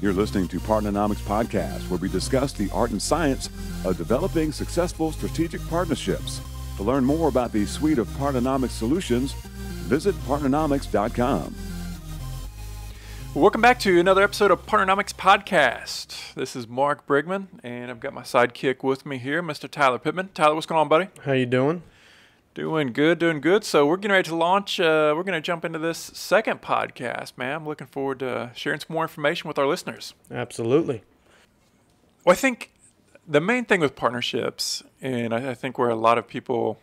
You're listening to Partnernomics Podcast, where we discuss the art and science of developing successful strategic partnerships. To learn more about the suite of Partnernomics solutions, visit partnernomics.com. Welcome back to another episode of Partnernomics Podcast. This is Mark Brigman, and I've got my sidekick with me here, Mr. Tyler Pittman. Tyler, what's going on, buddy? How you doing? Doing good. So we're getting ready to launch. We're going to jump into this second podcast, man. I'm looking forward to sharing some more information with our listeners. Absolutely. Well, I think the main thing with partnerships, and I think where a lot of people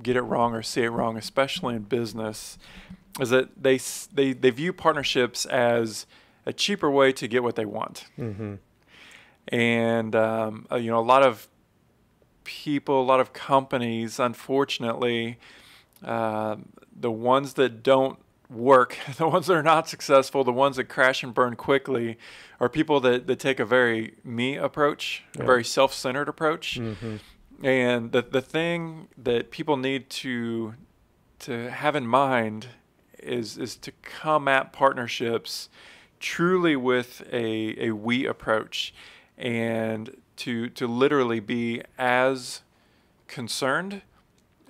get it wrong or see it wrong, especially in business, is that they view partnerships as a cheaper way to get what they want. Mm-hmm. And, a lot of people, a lot of companies, unfortunately, the ones that don't work, the ones that are not successful, the ones that crash and burn quickly are people that take a very me approach, a very self-centered approach. Mm-hmm. And the thing that people need to have in mind is to come at partnerships truly with a we approach, and to literally be as concerned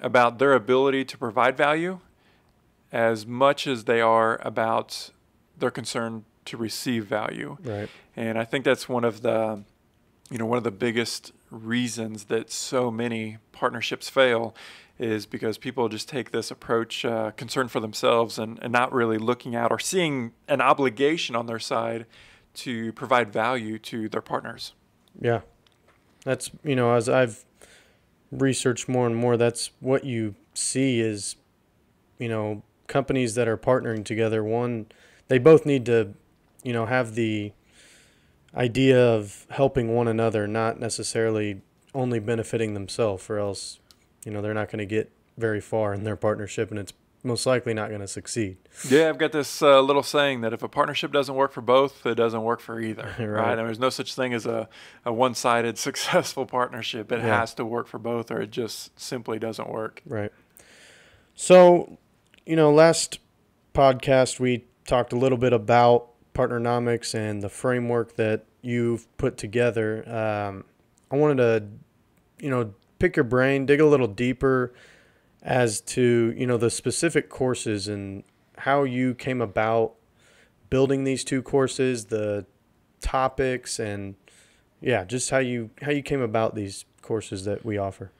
about their ability to provide value as much as they are about their concern to receive value. Right. And I think that's one of the biggest reasons that so many partnerships fail is because people just take this approach, concern for themselves, and not really looking out or seeing an obligation on their side to provide value to their partners. Yeah. That's, as I've researched more and more, that's what you see is, companies that are partnering together. One, they both need to, have the idea of helping one another, not necessarily only benefiting themselves, or else, they're not going to get very far in their partnership, and it's most likely not going to succeed. Yeah, I've got this little saying that if a partnership doesn't work for both, it doesn't work for either. Right? And there's no such thing as a one-sided successful partnership. It has to work for both, or it just simply doesn't work. Right. So, last podcast we talked a little bit about Partnernomics and the framework that you've put together. I wanted to, pick your brain, dig a little deeper as to, the specific courses and how you came about building these two courses, the topics, and just how you came about these courses that we offer.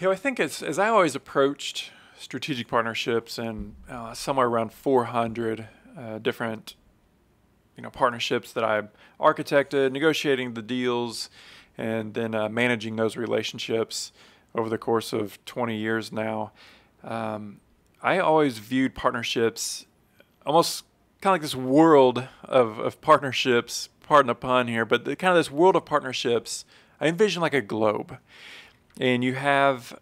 I think as I always approached strategic partnerships, and somewhere around 400 different partnerships that I architected, negotiating the deals, and then managing those relationships over the course of 20 years now. I always viewed partnerships almost kind of like this world of partnerships, pardon the pun here, but kind of this world of partnerships, I envision like a globe. And you have,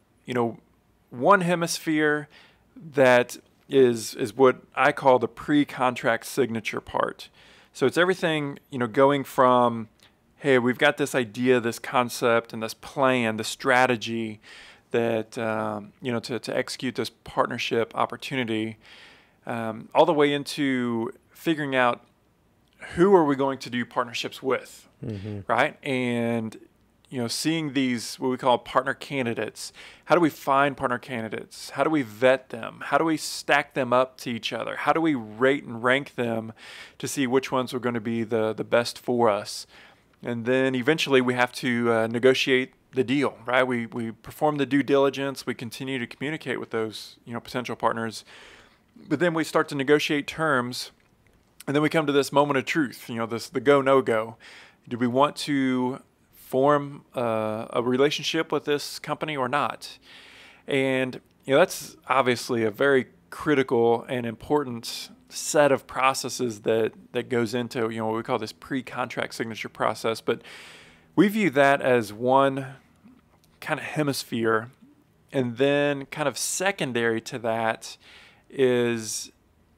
one hemisphere that is what I call the pre-contract signature part. So it's everything, going from, hey, we've got this idea, this concept, and this plan, this strategy that, to execute this partnership opportunity, all the way into figuring out who are we going to do partnerships with, right? And, seeing these, what we call partner candidates. How do we find partner candidates? How do we vet them? How do we stack them up to each other? How do we rate and rank them to see which ones are going to be the best for us? And then eventually we have to negotiate the deal, right? We perform the due diligence. We continue to communicate with those, potential partners. But then we start to negotiate terms, and then we come to this moment of truth, the go, no go. Do we want to form a relationship with this company or not? And, that's obviously a very critical and important set of processes that goes into, what we call this pre-contract signature process. But we view that as one kind of hemisphere. And then kind of secondary to that is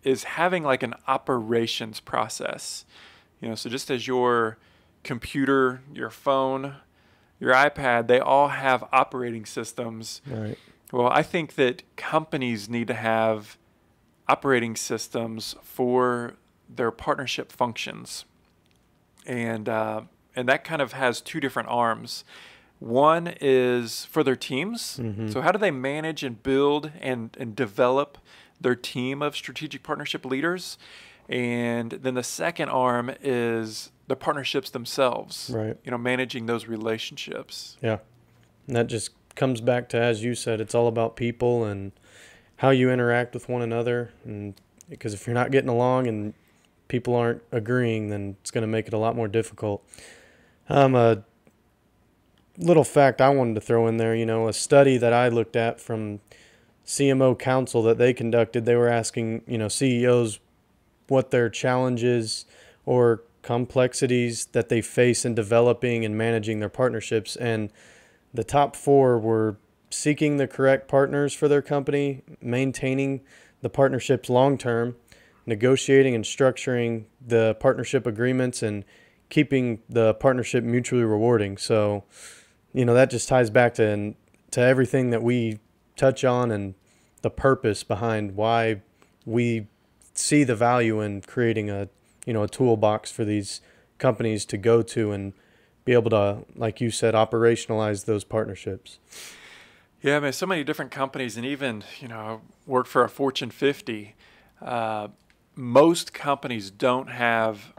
having like an operations process. So just as your computer, your phone, your iPad, they all have operating systems. Right. Well, I think that companies need to have operating systems for their partnership functions. and that kind of has two different arms. One is for their teams. So how do they manage and build and develop their team of strategic partnership leaders? And then the second arm is the partnerships themselves, Right. Managing those relationships. Yeah. And that just comes back to, as you said, it's all about people and how you interact with one another. And because if you're not getting along and people aren't agreeing, then it's going to make it a lot more difficult. A little fact I wanted to throw in there, a study that I looked at from CMO Council that they conducted, they were asking, CEOs what their challenges or complexities that they face in developing and managing their partnerships. And the top 4 were seeking the correct partners for their company, maintaining the partnerships long-term, negotiating and structuring the partnership agreements, and keeping the partnership mutually rewarding. So, that just ties back to everything that we touch on and the purpose behind why we see the value in creating a toolbox for these companies to go to and be able to, like you said, operationalize those partnerships. Yeah, I mean, so many different companies, and even, work for a Fortune 50. Most companies don't have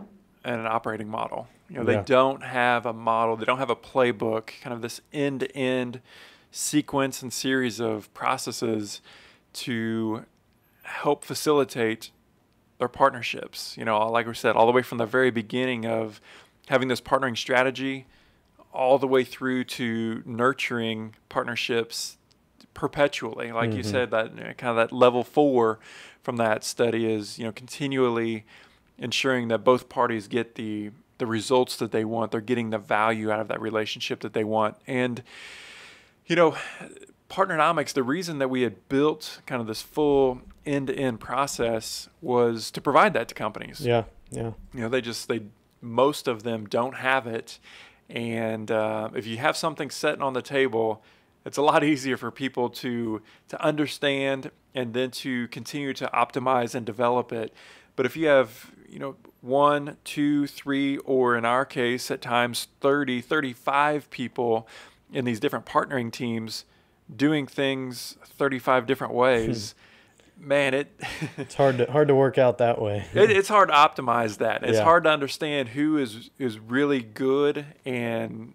an operating model. They don't have a model. They don't have a playbook, kind of this end-to-end sequence and series of processes to help facilitate their partnerships. Like we said, all the way from the very beginning of having this partnering strategy all the way through to nurturing partnerships perpetually. Like you said, that kind of that level 4 from that study is, continually ensuring that both parties get the results that they want. They're getting the value out of that relationship that they want. And, Partnernomics, the reason that we had built kind of this full end-to-end process was to provide that to companies. Yeah. Most of them don't have it. And if you have something set on the table, it's a lot easier for people to understand and then to continue to optimize and develop it. But if you have, 1, 2, 3, or in our case, at times 30, 35 people in these different partnering teams doing things 35 different ways, man, it's hard to work out that way. It's hard to optimize that. It's Yeah. hard to understand who is really good and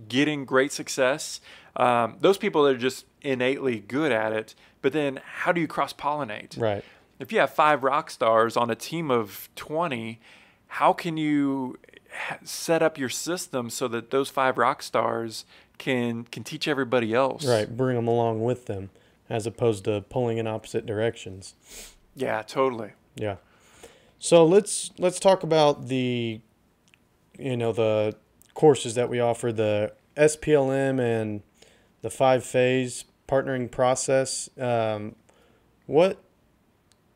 getting great success. Those people that are just innately good at it, but then how do you cross-pollinate? Right. If you have 5 rock stars on a team of 20, how can you set up your system so that those 5 rock stars can teach everybody else? Right. Bring them along with them as opposed to pulling in opposite directions. Yeah, totally. Yeah. So let's talk about the courses that we offer, the SPLM and the 5-phase partnering process. What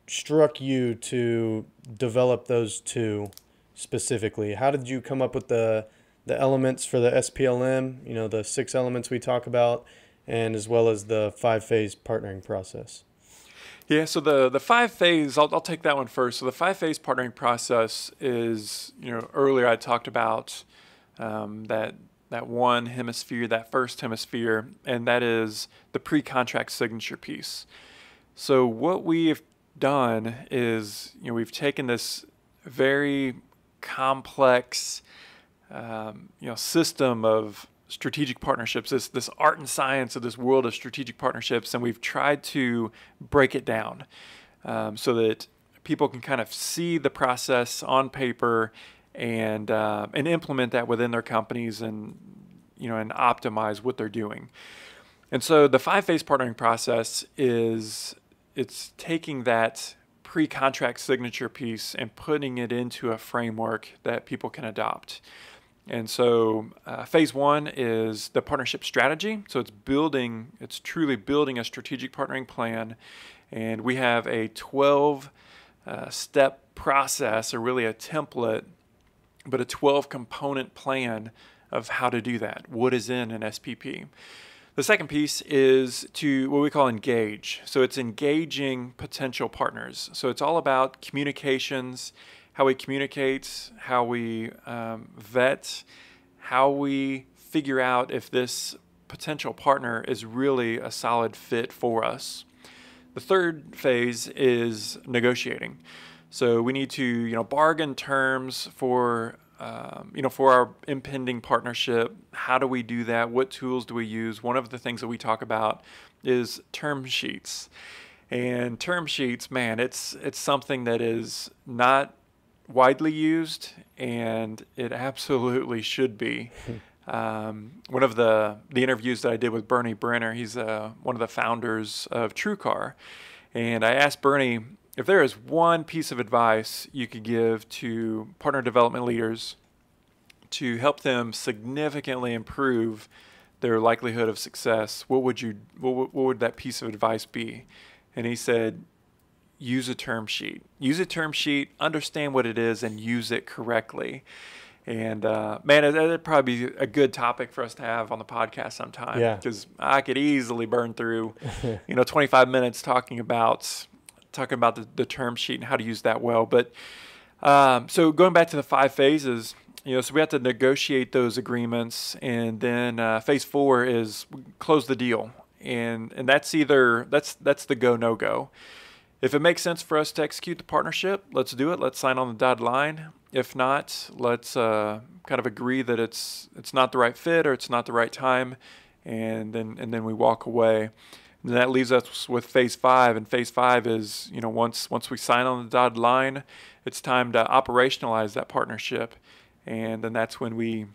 struck you to develop those two specifically? How did you come up with the elements for the SPLM, the 6 elements we talk about, and as well as the 5-phase partnering process? Yeah, so the 5-phase, I'll take that one first. So the 5-phase partnering process is, earlier I talked about that one hemisphere, that first hemisphere, and that is the pre-contract signature piece. So what we have done is, we've taken this very complex, system of strategic partnerships, this art and science of this world of strategic partnerships, and we've tried to break it down so that people can kind of see the process on paper and implement that within their companies and optimize what they're doing. And so the 5-phase partnering process it's taking that pre-contract signature piece and putting it into a framework that people can adopt. And so phase 1 is the partnership strategy. So it's truly building a strategic partnering plan. And we have a 12-step process, or really a template, but a 12-component plan of how to do that. What is in an SPP? The second piece is to what we call engage. So it's engaging potential partners. So it's all about communications how we communicate, how we vet, how we figure out if this potential partner is really a solid fit for us. The third phase is negotiating. So we need to, bargain terms for, for our impending partnership. How do we do that? What tools do we use? One of the things that we talk about is term sheets. And term sheets, man, it's something that is not widely used, and it absolutely should be. One of the interviews that I did with Bernie Brenner, he's one of the founders of TrueCar, and I asked Bernie if there is one piece of advice you could give to partner development leaders to help them significantly improve their likelihood of success, what would that piece of advice be? And he said, use a term sheet. Use a term sheet, understand what it is, and use it correctly. And man, it'd probably be a good topic for us to have on the podcast sometime. Yeah. Because I could easily burn through, 25 minutes talking about the term sheet and how to use that well. But so going back to the 5 phases, so we have to negotiate those agreements, and then phase 4 is close the deal, and that's the go no go. If it makes sense for us to execute the partnership, let's do it. Let's sign on the dotted line. If not, let's kind of agree that it's not the right fit or it's not the right time, and then we walk away. And that leaves us with phase 5, and phase 5 is once we sign on the dotted line, it's time to operationalize that partnership, and then that's when we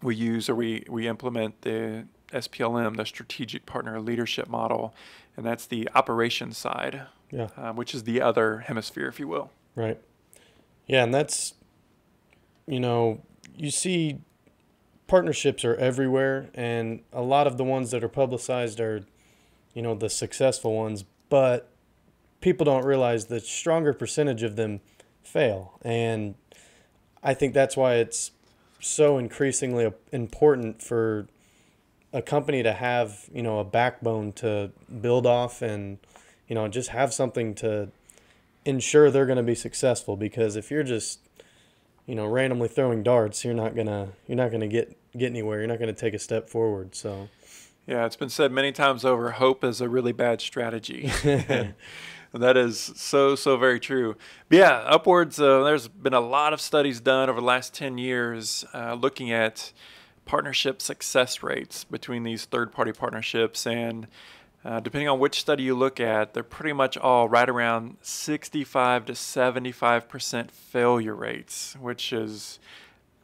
use or we implement the SPLM, the Strategic Partner Leadership Model, and that's the operations side. Yeah. Which is the other hemisphere, if you will. Right. Yeah, and that's, you see partnerships are everywhere, and a lot of the ones that are publicized are, the successful ones, but people don't realize the stronger percentage of them fail. And I think that's why it's so increasingly important for a company to have, a backbone to build off and, just have something to ensure they're going to be successful. Because if you're just, randomly throwing darts, you're not gonna get anywhere. You're not gonna take a step forward. So, yeah, it's been said many times over. Hope is a really bad strategy. And that is so very true. But yeah, upwards. There's been a lot of studies done over the last 10 years looking at partnership success rates between these third-party partnerships, and depending on which study you look at, they're pretty much all right around 65 to 75% failure rates, which is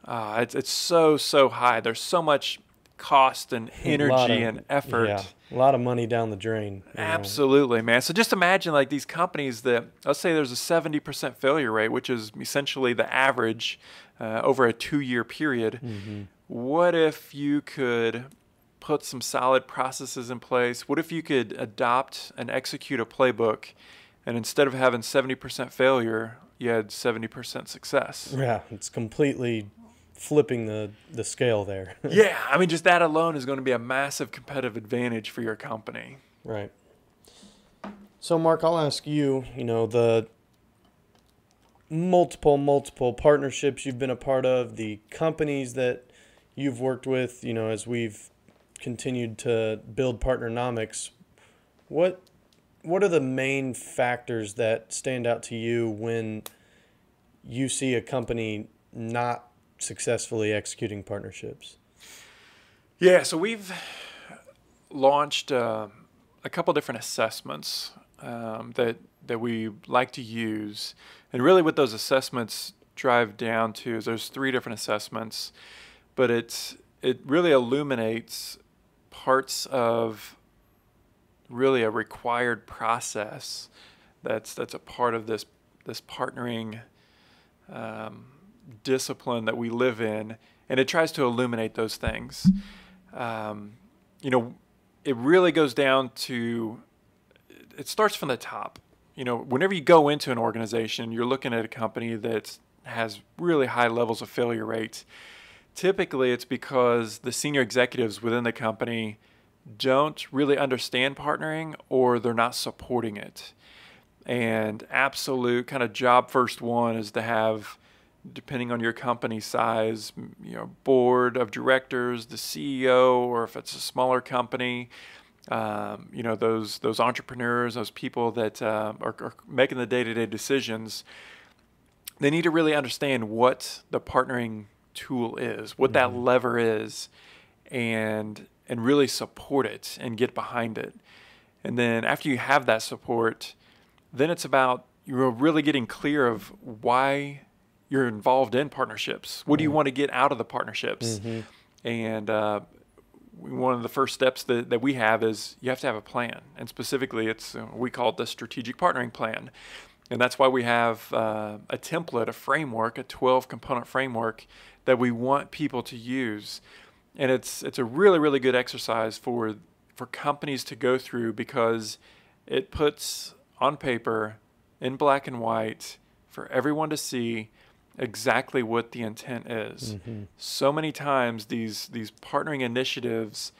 it's so high. There's so much cost and energy and effort. Yeah, a lot of money down the drain. Absolutely, man. So just imagine like these companies that, let's say there's a 70% failure rate, which is essentially the average over a 2-year period. Mm-hmm. What if you could put some solid processes in place? What if you could adopt and execute a playbook, and instead of having 70% failure, you had 70% success? Yeah, it's completely flipping the scale there. Yeah, I mean, just that alone is going to be a massive competitive advantage for your company. Right. So, Mark, I'll ask you, the multiple partnerships you've been a part of, the companies that you've worked with, as we've continued to build Partnernomics, what are the main factors that stand out to you when you see a company not successfully executing partnerships? Yeah, so we've launched a couple different assessments that we like to use, and really what those assessments drive down to is there's 3 different assessments, but it really illuminates parts of really a required process that's a part of this partnering discipline that we live in, and it tries to illuminate those things. It really goes down to, it starts from the top. Whenever you go into an organization, you're looking at a company that has really high levels of failure rates. Typically, it's because the senior executives within the company don't really understand partnering, or they're not supporting it. And absolute kind of job first one is to have, depending on your company size, board of directors, the CEO, or if it's a smaller company, those entrepreneurs, those people that are making the day-to-day decisions. They need to really understand what the partnering tool is, what that lever is, and really support it and get behind it. And then after you have that support, then it's about you're really getting clear of why you're involved in partnerships. What do you want to get out of the partnerships? And one of the first steps that we have is you have to have a plan. And specifically, we call it the strategic partnering plan. And that's why we have a template, a framework, a 12-component framework that we want people to use. And it's a really, really good exercise for companies to go through, because it puts on paper, in black and white, for everyone to see exactly what the intent is. So many times these partnering initiatives,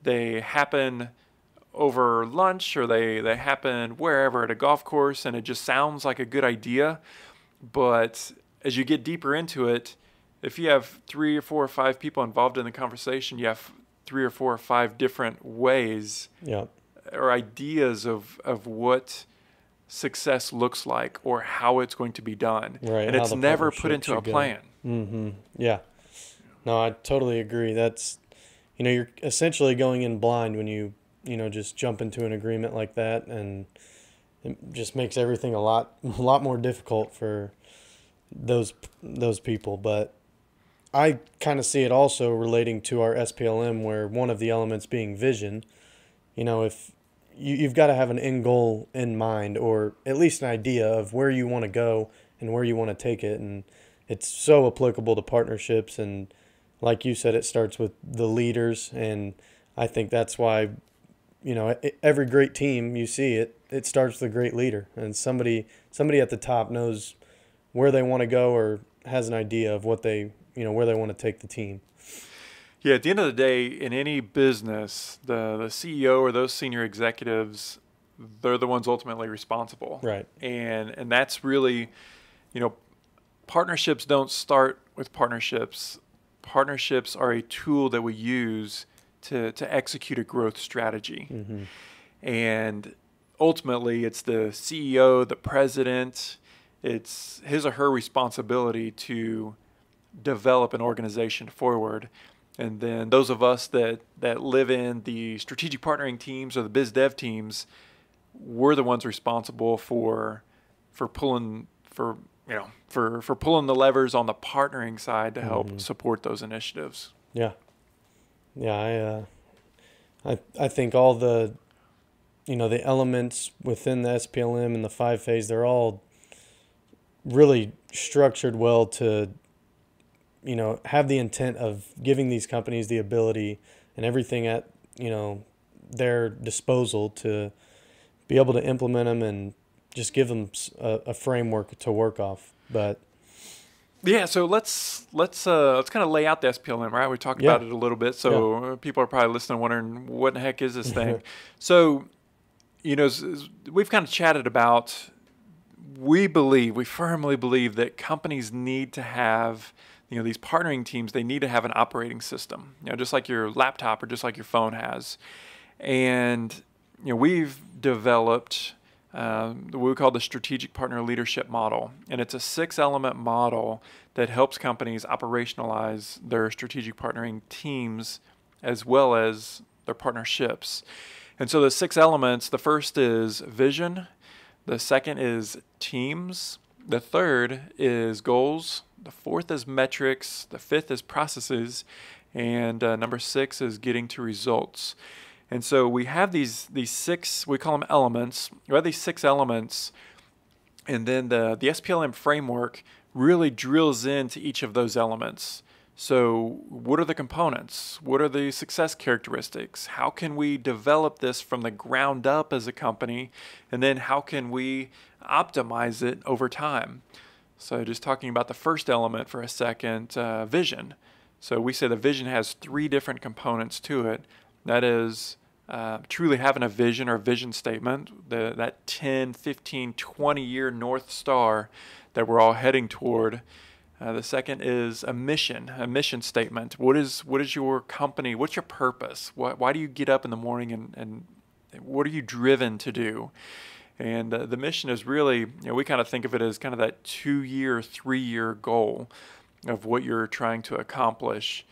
they happen over lunch, or they happen wherever, at a golf course, and it just sounds like a good idea. But as you get deeper into it, if you have 3 or 4 or 5 people involved in the conversation, you have 3 or 4 or 5 different ways or ideas of what success looks like, or how it's going to be done. Right, and it's never put into a plan. Yeah. No, I totally agree. That's, you're essentially going in blind when you just jump into an agreement like that, and it just makes everything a lot more difficult for those people. But I kind of see it also relating to our SPLM, where one of the elements being vision. If you've got to have an end goal in mind, or at least an idea of where you want to go and where you want to take it. And it's so applicable to partnerships. And like you said, it starts with the leaders. And I think that's why, every great team you see, it starts with a great leader, and somebody at the top knows where they want to go, or has an idea of what they, where they want to take the team. Yeah, at the end of the day, in any business, the CEO or those senior executives, they're the ones ultimately responsible. Right. And that's really, partnerships don't start with partnerships. Partnerships are a tool that we use to execute a growth strategy. And ultimately, it's the CEO, the president, it's his or her responsibility to develop an organization forward. And then those of us that live in the strategic partnering teams or the biz dev teams, we're the ones responsible for pulling pulling the levers on the partnering side to help support those initiatives. Yeah. I think all the the elements within the SPLM and the 5-phase, they're all really structured well to have the intent of giving these companies the ability and everything at, their disposal to be able to implement them, and just give them a framework to work off. But yeah, so let's kind of lay out the SPLM, right? We talked about it a little bit, so people are probably listening, wondering what the heck is this thing. So, we've kind of chatted about. We firmly believe that companies need to have, these partnering teams, they need to have an operating system, just like your laptop or just like your phone has. And, we've developed what we call the strategic partner leadership model. And it's a 6-element model that helps companies operationalize their strategic partnering teams as well as their partnerships. And so the 6 elements, the first is vision. The second is teams. The third is goals. The fourth is metrics. The fifth is processes. And number 6 is getting to results. And so we have these 6, we call them elements. We have these 6 elements, and then the SPLM framework really drills into each of those elements. So what are the components? What are the success characteristics? How can we develop this from the ground up as a company? And then how can we optimize it over time? So just talking about the first element for a second, vision. So we say the vision has 3 different components to it. That is truly having a vision or vision statement, that 10, 15, 20-year North Star that we're all heading toward. The second is a mission statement. What is your company? What's your purpose? Why do you get up in the morning and what are you driven to do? And the mission is really, we kind of think of it as kind of that 2-year, 3-year goal of what you're trying to accomplish.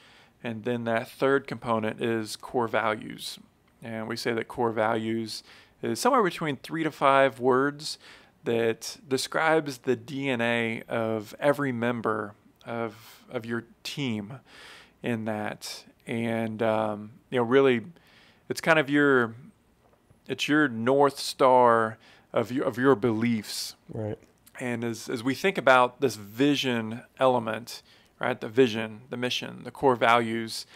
And then that third component is core values. And we say that core values is somewhere between 3 to 5 words that describes the DNA of every member of your team in that. And, really, it's kind of your North Star of your beliefs. Right. And as we think about this vision element, right, the vision, the mission, the core values,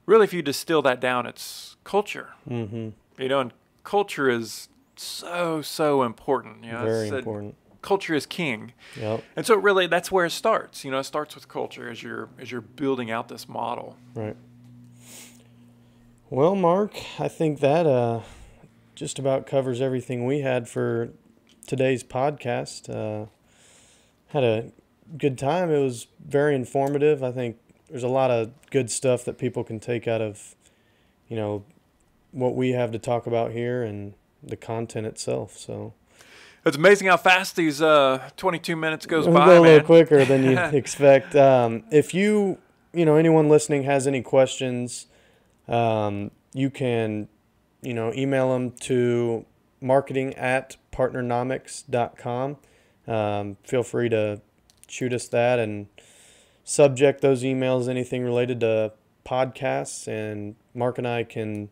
really if you distill that down, it's culture. Mm-hmm. And culture is so important. Very important. Culture is king. Yep. And so really that's where it starts. It starts with culture as you're building out this model. Right. Well, Mark, I think that just about covers everything we had for today's podcast. Had a good time. It was very informative. I think there's a lot of good stuff that people can take out of, what we have to talk about here and the content itself. So it's amazing how fast these 22 minutes goes by, go a man. little quicker than you expect. If anyone listening has any questions, you can, email them to marketing@partnernomics.com. Feel free to shoot us that and subject those emails anything related to podcasts, and Mark and I can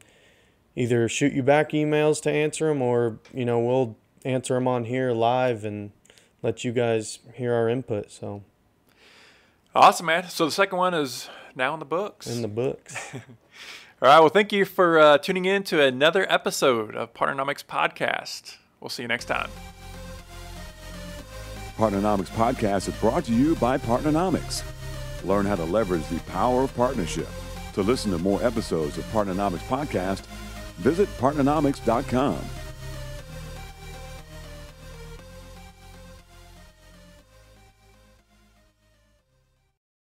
either shoot you back emails to answer them, or we'll answer them on here live and let you guys hear our input. So awesome, man. So the second one is now in the books. In the books. All right. Well, thank you for tuning in to another episode of Partnernomics Podcast. We'll see you next time. Partnernomics Podcast is brought to you by Partnernomics. Learn how to leverage the power of partnership. To listen to more episodes of Partnernomics Podcast, visit partnernomics.com.